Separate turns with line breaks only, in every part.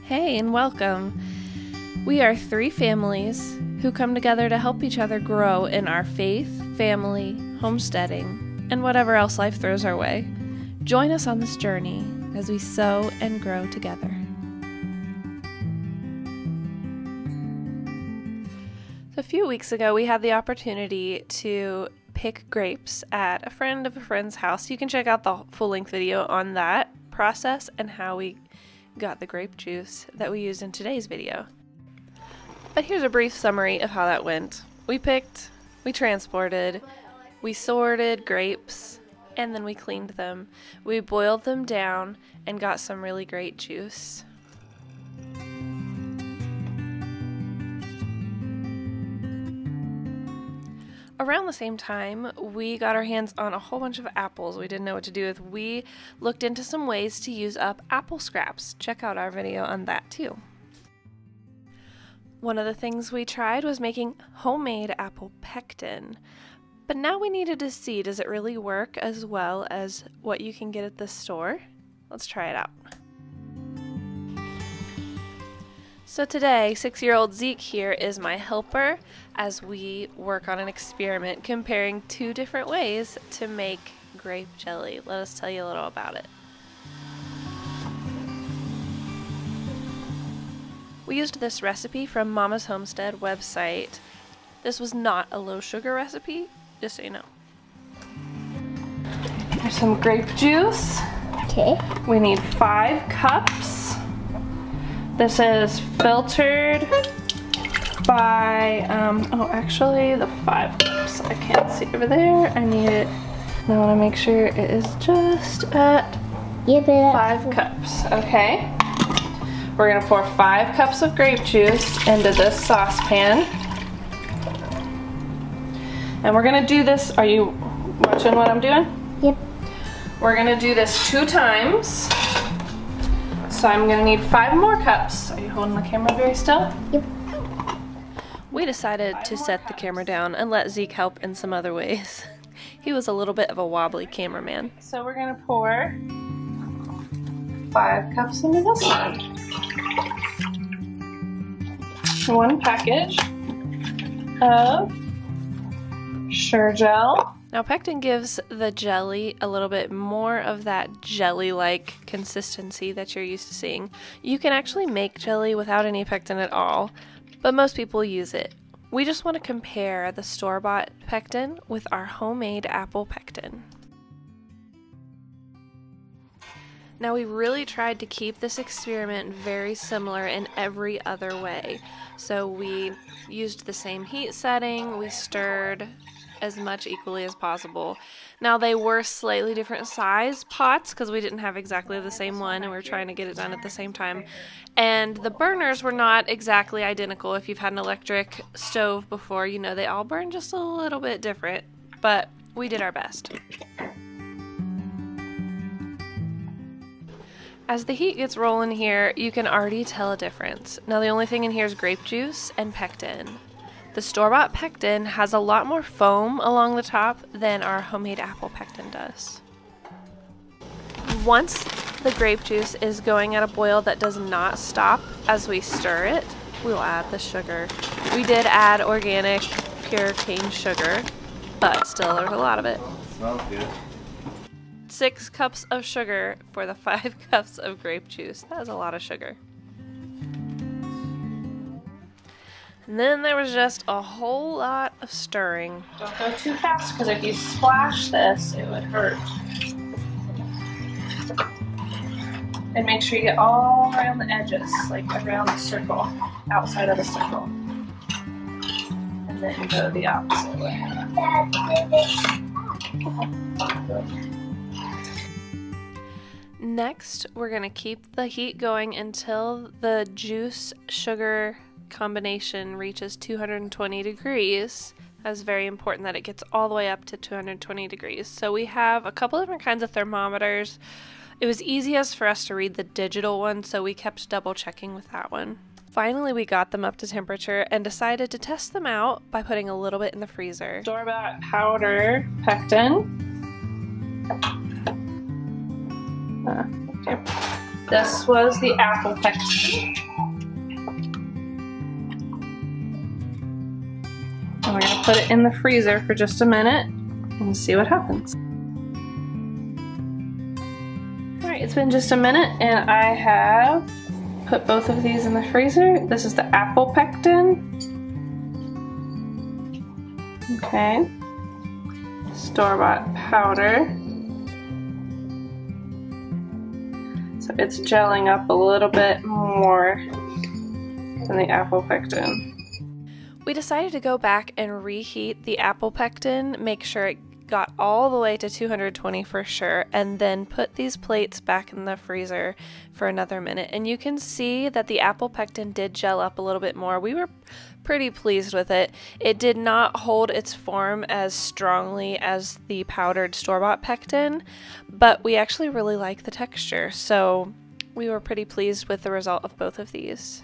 Hey and welcome. We are three families who come together to help each other grow in our faith, family, homesteading, and whatever else life throws our way. Join us on this journey as we sow and grow together. A few weeks ago, we had the opportunity to pick grapes at a friend of a friend's house. You can check out the full-length video on that process and how we got the grape juice that we used in today's video. But here's a brief summary of how that went. We picked, we transported, we sorted grapes, and then we cleaned them. We boiled them down and got some really great juice. Around the same time, we got our hands on a whole bunch of apples we didn't know what to do with. We looked into some ways to use up apple scraps. Check out our video on that too. One of the things we tried was making homemade apple pectin. But now we needed to see, does it really work as well as what you can get at the store? Let's try it out. So today, 6-year-old Zeke here is my helper as we work on an experiment comparing two different ways to make grape jelly. Let us tell you a little about it. We used this recipe from Mama's Homestead website. This was not a low sugar recipe, just so you know. There's some grape juice.
Okay.
We need 5 cups. This is filtered by, actually the 5 cups. I can't see over there. I need it. I want to make sure it is just at 5 cups. Okay. We're going to pour 5 cups of grape juice into this saucepan. And we're going to do this. Are you watching what I'm doing?
Yep.
We're going to do this 2 times. So I'm going to need 5 more cups. Are you holding the camera very still?
Yep.
We decided to set the camera down and let Zeke help in some other ways. He was a little bit of a wobbly cameraman. So we're going to pour 5 cups into this one. 1 package of sugar gel. Now pectin gives the jelly a little bit more of that jelly-like consistency that you're used to seeing. You can actually make jelly without any pectin at all, but most people use it. We just want to compare the store-bought pectin with our homemade apple pectin. Now we really tried to keep this experiment very similar in every other way. So we used the same heat setting, we stirred as much equally as possible. Now they were slightly different size pots because we didn't have exactly the same one and we were trying to get it done at the same time. And the burners were not exactly identical. If you've had an electric stove before, you know they all burn just a little bit different, but we did our best. As the heat gets rolling here, you can already tell a difference. Now the only thing in here is grape juice and pectin. The store-bought pectin has a lot more foam along the top than our homemade apple pectin does. Once the grape juice is going at a boil that does not stop as we stir it, we'll add the sugar. We did add organic pure cane sugar, but still there's a lot of it.
Smells good.
6 cups of sugar for the 5 cups of grape juice. That is a lot of sugar. And then there was just a whole lot of stirring. Don't go too fast because if you splash this, it would hurt. And make sure you get all around the edges, like around the circle, outside of the circle. And then go the opposite way. Next, we're going to keep the heat going until the juice-sugar combination reaches 220 degrees. That's very important that it gets all the way up to 220 degrees. So we have a couple different kinds of thermometers. It was easiest for us to read the digital one, so we kept double checking with that one. Finally, we got them up to temperature and decided to test them out by putting a little bit in the freezer. Store-bought powder pectin. Okay. This was the apple pectin. And we're going to put it in the freezer for just a minute and see what happens. Alright, it's been just a minute and I have put both of these in the freezer. This is the apple pectin. Okay. Store-bought powder. So it's gelling up a little bit more than the apple pectin. We decided to go back and reheat the apple pectin, make sure it got all the way to 220 for sure, and then put these plates back in the freezer for another minute. And you can see that the apple pectin did gel up a little bit more. We were pretty pleased with it. It did not hold its form as strongly as the powdered store-bought pectin, but we actually really like the texture, so we were pretty pleased with the result of both of these.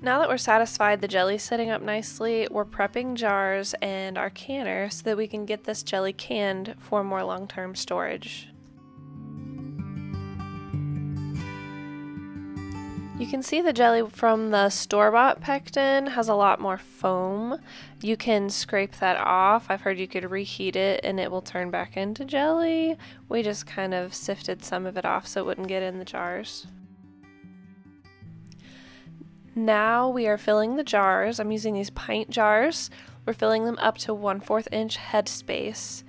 Now that we're satisfied the jelly's setting up nicely, we're prepping jars and our canner so that we can get this jelly canned for more long-term storage. You can see the jelly from the store-bought pectin has a lot more foam. You can scrape that off. I've heard you could reheat it and it will turn back into jelly. We just kind of sifted some of it off so it wouldn't get in the jars. Now we are filling the jars. I'm using these pint jars. We're filling them up to 1/4 inch headspace.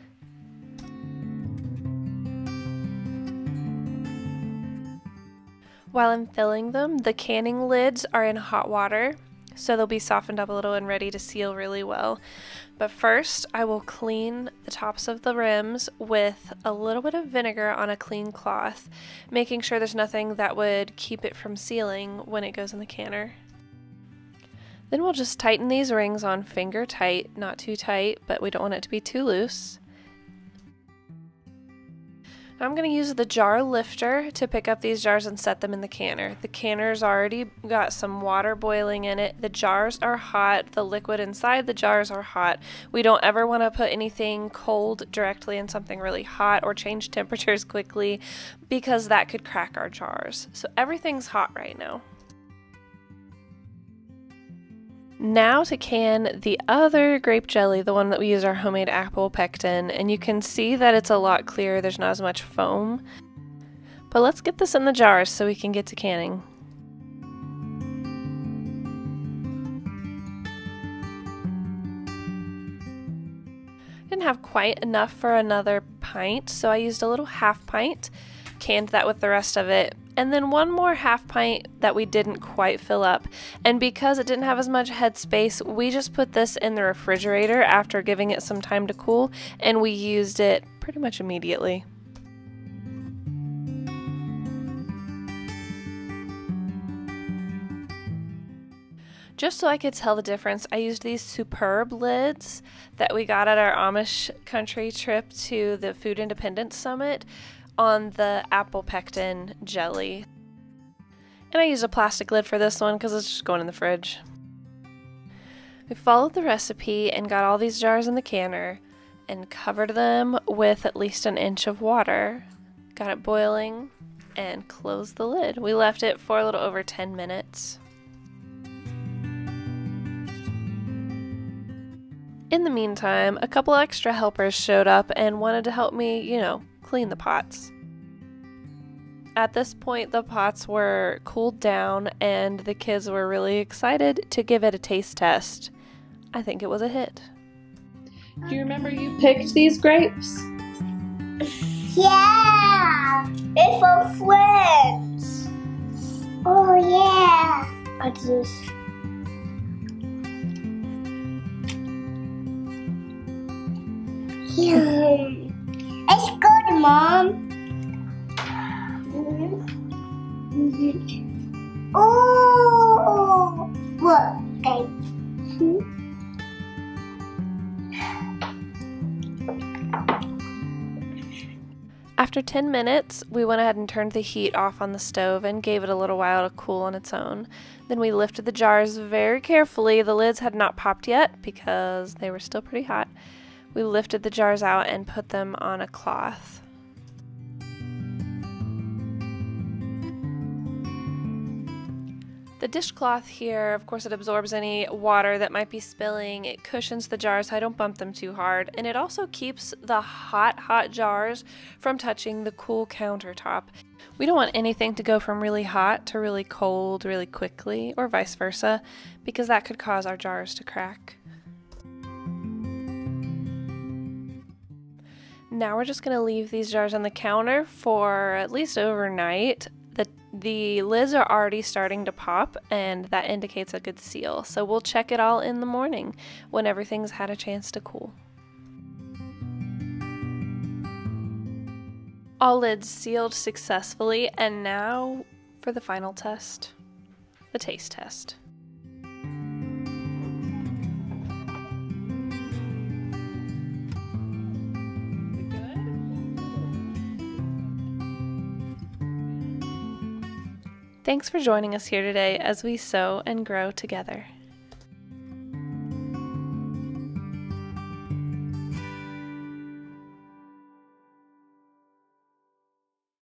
While I'm filling them, the canning lids are in hot water, so they'll be softened up a little and ready to seal really well. But first, I will clean the tops of the rims with a little bit of vinegar on a clean cloth, making sure there's nothing that would keep it from sealing when it goes in the canner. Then we'll just tighten these rings on finger tight, not too tight, but we don't want it to be too loose. I'm going to use the jar lifter to pick up these jars and set them in the canner. The canner's already got some water boiling in it. The jars are hot. The liquid inside the jars are hot. We don't ever want to put anything cold directly in something really hot or change temperatures quickly because that could crack our jars. So everything's hot right now. Now to can the other grape jelly, the one that we use our homemade apple pectin, and you can see that it's a lot clearer, there's not as much foam. But let's get this in the jars so we can get to canning. Didn't have quite enough for another pint, so I used a little half pint, canned that with the rest of it, and then one more half pint that we didn't quite fill up. And because it didn't have as much head space, we just put this in the refrigerator after giving it some time to cool, and we used it pretty much immediately. Just so I could tell the difference, I used these superb lids that we got at our Amish country trip to the Food Independence Summit on the apple pectin jelly. And I used a plastic lid for this one because it's just going in the fridge. We followed the recipe and got all these jars in the canner and covered them with at least 1 inch of water. Got it boiling and closed the lid. We left it for a little over 10 minutes. In the meantime, a couple extra helpers showed up and wanted to help me, clean the pots. At this point, the pots were cooled down and the kids were really excited to give it a taste test. I think it was a hit. Do you remember you picked these grapes?
Yeah! It's for friends! Oh yeah! What's this? It's good, Mom. Oh, what?
After 10 minutes, we went ahead and turned the heat off on the stove and gave it a little while to cool on its own. Then we lifted the jars very carefully. The lids had not popped yet because they were still pretty hot. We lifted the jars out and put them on a cloth. The dishcloth here, of course, it absorbs any water that might be spilling. It cushions the jars so I don't bump them too hard. And it also keeps the hot jars from touching the cool countertop. We don't want anything to go from really hot to really cold really quickly, or vice versa, because that could cause our jars to crack. Now we're just going to leave these jars on the counter for at least overnight. The lids are already starting to pop, and that indicates a good seal. So we'll check it all in the morning when everything's had a chance to cool. All lids sealed successfully, and now for the final test, the taste test. Thanks for joining us here today as we sew and grow together.